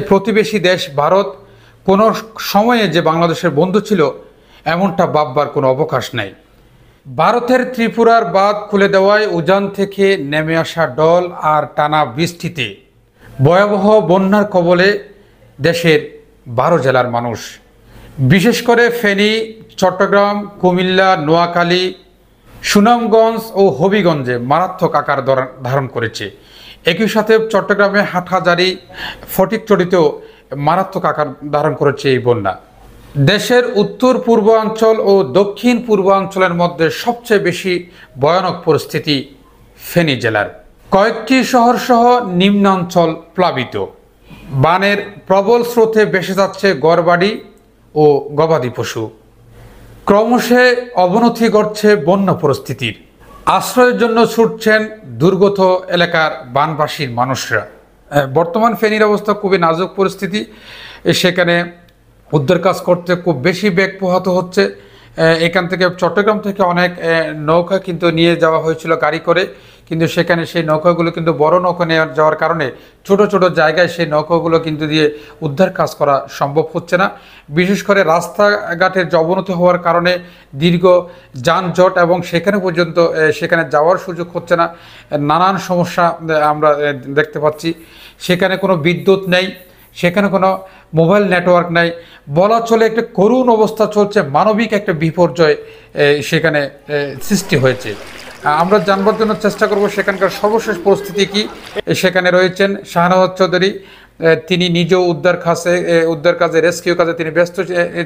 প্রতিবেশী দেশ ভারত কোনো সময়ে যে বাংলাদেশের বন্ধু ছিল এমনটা ভাববার কোনো অবকাশ নাই। ভারতের ত্রিপুরার বাঁধ খুলে দেওয়ায় উজান থেকে নেমে আসা ডল আর টানা বৃষ্টিতে ভয়াবহ বন্যার কবলে দেশের 12 জেলার মানুষ, বিশেষ করে ফেনী, চট্টগ্রাম, কুমিল্লা, নোয়াখালী, সুনামগঞ্জ ও হবিগঞ্জে মারাত্মক আকার ধারণ করেছে। একই সাথে চট্টগ্রামে হাটহাজারী, ফটিকছড়িতেও মারাত্মক আকার ধারণ করেছে এই বন্যা। দেশের উত্তর পূর্বাঞ্চল ও দক্ষিণ পূর্বাঞ্চলের মধ্যে সবচেয়ে বেশি ভয়ানক পরিস্থিতি ফেনী জেলার। কয়েকটি শহর সহ নিম্নাঞ্চল প্লাবিত। বানের প্রবল স্রোতে ভেসে যাচ্ছে ঘরবাড়ি ও গবাদি পশু। ক্রমশে অবনতি ঘটছে বন্যা পরিস্থিতির। আশ্রয়ের জন্য ছুটছেন দুর্গত এলাকার বানবাসীর মানুষরা। বর্তমান ফেনীর অবস্থা খুবই নাজুক পরিস্থিতি। সেখানে উদ্ধার কাজ করতে খুব বেশি বেগ পোহাতে হচ্ছে। এখান থেকে চট্টগ্রাম থেকে অনেক নৌকা কিন্তু নিয়ে যাওয়া হয়েছিল গাড়ি করে, কিন্তু সেখানে সেই নৌকাগুলো কিন্তু বড় নৌকা নিয়ে যাওয়ার কারণে ছোট ছোট জায়গায় সেই নৌকাগুলো কিন্তু দিয়ে উদ্ধার কাজ করা সম্ভব হচ্ছে না। বিশেষ করে রাস্তাঘাটের অবনতি হওয়ার কারণে দীর্ঘ যানজট এবং সেখানে যাওয়ার সুযোগ হচ্ছে না। নানান সমস্যা আমরা দেখতে পাচ্ছি। সেখানে কোনো বিদ্যুৎ নেই, সেখানে কোনো মোবাইল নেটওয়ার্ক নাই, বলা চলে একটা করুণ অবস্থা চলছে। মানবিক একটা বিপর্যয় সেখানে সৃষ্টি হয়েছে। আমরা জানবার জন্য চেষ্টা করব সেখানকার সর্বশেষ পরিস্থিতি কি। সেখানে রয়েছেন শাহনওয়াজ চৌধুরী। তিনি নিজেও উদ্ধার কাজে রেস্কিউ কাজে তিনি ব্যস্ত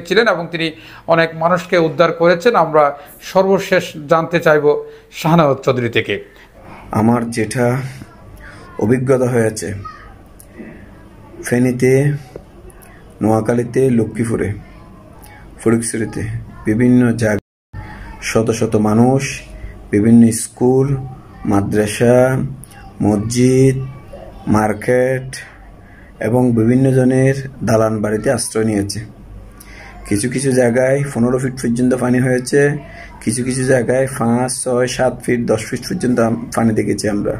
ছিলেন এবং তিনি অনেক মানুষকে উদ্ধার করেছেন। আমরা সর্বশেষ জানতে চাইব শাহনওয়াজ চৌধুরী থেকে। আমার যেটা অভিজ্ঞতা হয়েছে ফেনীতে, নোয়াখালীতে, লক্ষ্মীপুরে, ফটিকছড়িতে বিভিন্ন জায়গায় শত শত মানুষ বিভিন্ন স্কুল, মাদ্রাসা, মসজিদ, মার্কেট এবং বিভিন্ন জনের দালান বাড়িতে আশ্রয় নিয়েছে। কিছু কিছু জায়গায় 15 ফিট পর্যন্ত পানি হয়েছে, কিছু কিছু জায়গায় 5, 6, 7 ফিট, 10 ফিট পর্যন্ত পানি দেখেছি আমরা।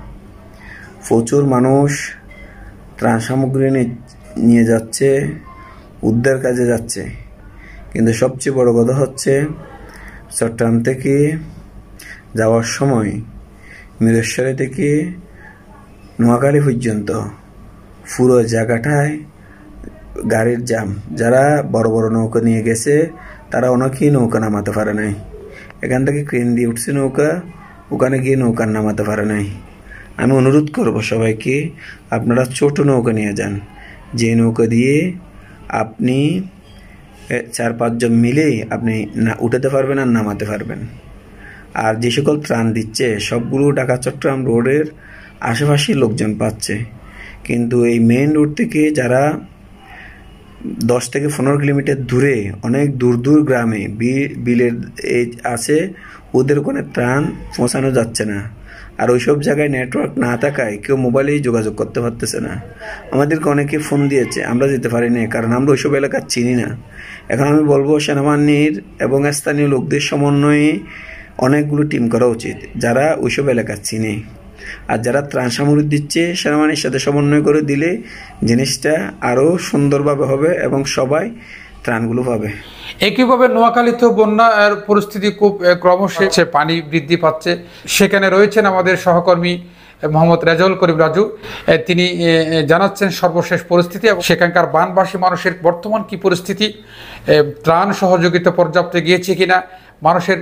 প্রচুর মানুষ ত্রাণ সামগ্রী নিয়ে যাচ্ছে, উদ্ধার কাজে যাচ্ছে। কিন্তু সবচেয়ে বড় কথা হচ্ছে চট্টগ্রাম থেকে যাওয়ার সময় মিরেশ্বরী থেকে নোয়াখালী পর্যন্ত পুরো জায়গাটায় গাড়ির জাম। যারা বড় বড় নৌকা নিয়ে গেছে তারা অনেকেই নৌকা নামাতে পারে নাই। এখান থেকে ক্রেন দিয়ে উঠছে নৌকা, ওখানে গিয়ে নৌকা নামাতে পারে নাই। আমি অনুরোধ করব সবাইকে, আপনারা ছোট নৌকা নিয়ে যান, যে নৌকা দিয়ে আপনি 4-5 জন মিলেই আপনি উঠাতে পারবেন আর নামাতে পারবেন। আর যে সকল ত্রাণ দিচ্ছে সবগুলো ঢাকা চট্টগ্রাম রোডের আশেপাশে লোকজন পাচ্ছে, কিন্তু এই মেইন রোড থেকে যারা 10 থেকে 15 কিলোমিটার দূরে অনেক দূর দূর গ্রামে বিলের আছে, ওদের ওখানে ত্রাণ পৌঁছানো যাচ্ছে না। আর ওইসব জায়গায় নেটওয়ার্ক না থাকায় কেউ মোবাইলেই যোগাযোগ করতে পারতেছে না। আমাদেরকে অনেকে ফোন দিয়েছে, আমরা যেতে পারি না, কারণ আমরা ওইসব এলাকা চিনি না। এখন আমি বলবো সেনাবাহিনীর এবং স্থানীয় লোকদের সমন্বয়ে অনেকগুলো টিম করা উচিত যারা ওইসব এলাকা চিনে। আর যারা ত্রাণ সামগ্রী দিচ্ছে সেনাবাহিনীর সাথে সমন্বয় করে দিলে জিনিসটা আরও সুন্দরভাবে হবে এবং সবাই ত্রাণগুলো পাবে। একইভাবে নোয়াখালীতেও বন্যার পরিস্থিতি খুব ক্রমশ পানি বৃদ্ধি পাচ্ছে। সেখানে রয়েছেন আমাদের সহকর্মী মোহাম্মদ রেজাউল করিম রাজু। তিনি জানাচ্ছেন সর্বশেষ পরিস্থিতি এবং সেখানকার বানবাসী মানুষের বর্তমান কি পরিস্থিতি, ত্রাণ সহযোগিতা পর্যাপ্ত গিয়েছে কিনা, মানুষের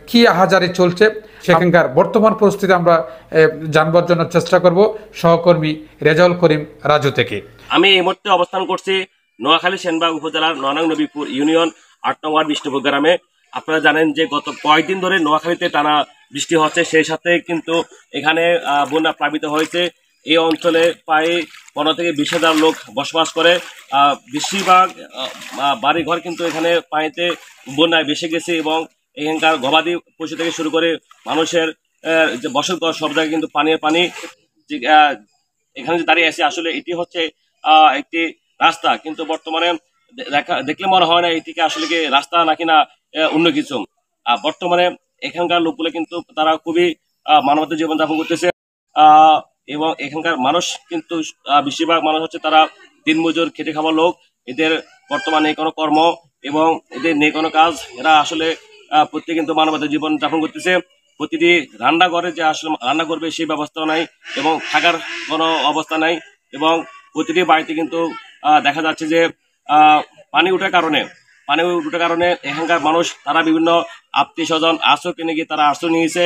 কি আহাজারি চলছে, সেখানকার বর্তমান পরিস্থিতি আমরা জানবার জন্য চেষ্টা করব সহকর্মী রেজাউল করিম রাজু থেকে। আমি এই মুহূর্তে অবস্থান করছি নোয়াখালী সেনবাগ উপজেলার 9 নং নবীপুর ইউনিয়ন 8 নং ওয়ার্ড বিষ্ণুপুর গ্রামে। আপনারা জানেন যে গত কয়েকদিন ধরে নোয়াখালীতে টানা বৃষ্টি হচ্ছে, সেই সাথে কিন্তু এখানে বন্যা প্লাবিত হয়েছে। এই অঞ্চলে প্রায় 15 থেকে 20,000 লোক বসবাস করে। বেশিরভাগ বাড়িঘর কিন্তু এখানে পানিতে বন্যায় ভেসে গেছে এবং এখানকার গবাদি পশু থেকে শুরু করে মানুষের যে বসতঘর সব জায়গায় কিন্তু পানি। এখানে যে দাঁড়িয়ে আছে আসলে এটি হচ্ছে একটি রাস্তা, কিন্তু বর্তমানে দেখলে মনে হয় না এটিকে আসলে কি রাস্তা নাকি না অন্য কিছু। বর্তমানে এখানকার লোকগুলো কিন্তু তারা খুবই মানবতার জীবনযাপন করতেছে এবং এখানকার মানুষ কিন্তু বেশিরভাগ মানুষ হচ্ছে তারা দিনমজুর খেটে খাওয়া লোক, এদের বর্তমানে কোনো কর্ম এবং এদের নেই কোনো কাজ। এরা আসলে প্রত্যেকে কিন্তু মানবতার জীবন যাপন করতেছে। প্রতিটি রান্নাঘরে যে আসলে রান্না করবে সেই ব্যবস্থাও নাই এবং থাকার কোনো অবস্থা নাই। এবং প্রতিটি বাড়িতে কিন্তু দেখা যাচ্ছে যে পানি ওঠার কারণে এখানকার মানুষ তারা বিভিন্ন আত্মীয় স্বজন আশ্রয় কিনে গিয়ে তারা আশ্রয় নিয়েছে।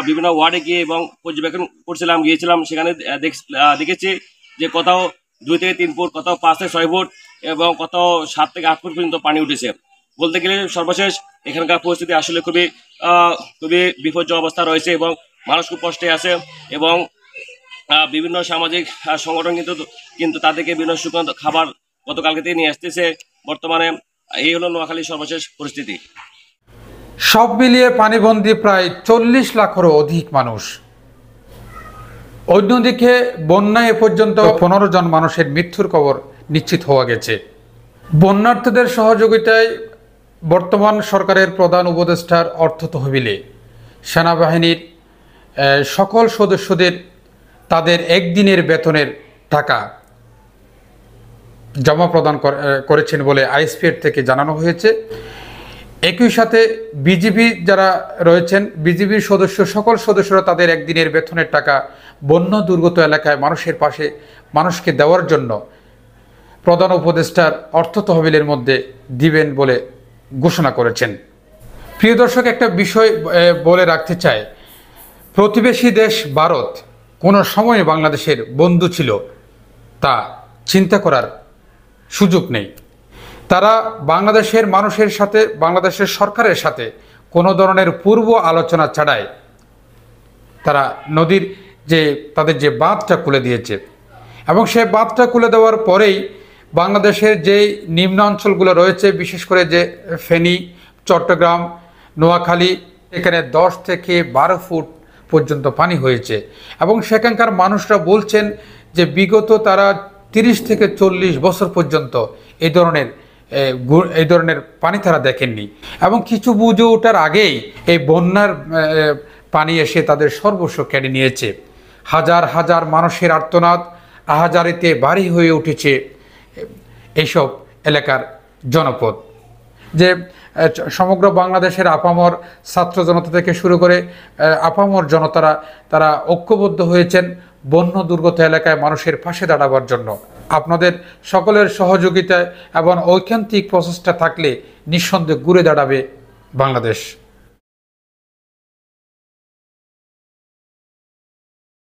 বিভিন্ন ওয়ার্ডে গিয়ে এবং পর্যবেক্ষণ গিয়েছিলাম, সেখানে দেখেছি যে কোথাও 2 থেকে 3 ফুট, কোথাও 5 থেকে 6 ফুট এবং কোথাও 7 থেকে 8 ফুট পর্যন্ত পানি উঠেছে। বলতে গেলে সর্বশেষ এখানকার পরিস্থিতি আসলে খুবই বিপর্যয় অবস্থা রয়েছে এবং মানুষ খুব কষ্টে আছে। এবং বিভিন্ন সামাজিক সংগঠন কিন্তু তাদেরকে বিভিন্ন শুকনো খাবার গতকালকে থেকে নিয়ে আসতেছে। বর্তমানে এই হলো নোয়াখালীর সর্বশেষ পরিস্থিতি। সব মিলিয়ে পানিবন্দী প্রায় 40 লাখেরও অধিক মানুষ। অন্যদিকে বন্যায় এ পর্যন্ত 15 জন মানুষের মৃত্যুর খবর নিশ্চিত হওয়া গেছে। বন্যার্থীদের সহযোগিতায় বর্তমান সরকারের প্রধান উপদেষ্টার অর্থ তহবিলে সেনাবাহিনীর সকল সদস্যদের তাদের একদিনের বেতনের টাকা জমা প্রদান করেছেন বলে আইএসপিআর থেকে জানানো হয়েছে। একই সাথে বিজিবি যারা রয়েছেন, বিজিবির সকল সদস্যরা তাদের একদিনের বেতনের টাকা বন্যা দুর্গত এলাকায় মানুষের পাশে মানুষকে দেওয়ার জন্য প্রধান উপদেষ্টার অর্থ তহবিলের মধ্যে দিবেন বলে ঘোষণা করেছেন। প্রিয় দর্শক, একটা বিষয় বলে রাখতে চাই, প্রতিবেশী দেশ ভারত কোনো সময়ে বাংলাদেশের বন্ধু ছিল তা চিন্তা করার সুযোগ নেই। তারা বাংলাদেশের মানুষের সাথে, বাংলাদেশের সরকারের সাথে কোনো ধরনের পূর্ব আলোচনা ছাড়াই তারা নদীর তাদের যে বাঁধটা খুলে দিয়েছে এবং সেই বাঁধটা খুলে দেওয়ার পরেই বাংলাদেশের যেই নিম্ন অঞ্চলগুলো রয়েছে, বিশেষ করে যে ফেনী, চট্টগ্রাম, নোয়াখালী, এখানে 10 থেকে 12 ফুট পর্যন্ত পানি হয়েছে এবং সেখানকার মানুষরা বলছেন যে বিগত তারা 30 থেকে 40 বছর পর্যন্ত এই ধরনের পানি তারা দেখেননি এবং কিছু বুঝে ওঠার আগেই এই বন্যার পানি এসে তাদের সর্বস্ব কেড়ে নিয়েছে। হাজার হাজার মানুষের আর্তনাদ, আহাজারিতে বাড়ি হয়ে উঠেছে এইসব এলাকার জনপদ। যে সমগ্র বাংলাদেশের আপামর ছাত্র জনতা থেকে শুরু করে আপামর জনতারা তারা ঐক্যবদ্ধ হয়েছেন বন্য দুর্গত এলাকায় মানুষের পাশে দাঁড়াবার জন্য। আপনাদের সকলের সহযোগিতায় এবং ঐকান্তিক প্রচেষ্টা থাকলে নিঃসন্দেহে ঘুরে দাঁড়াবে বাংলাদেশ।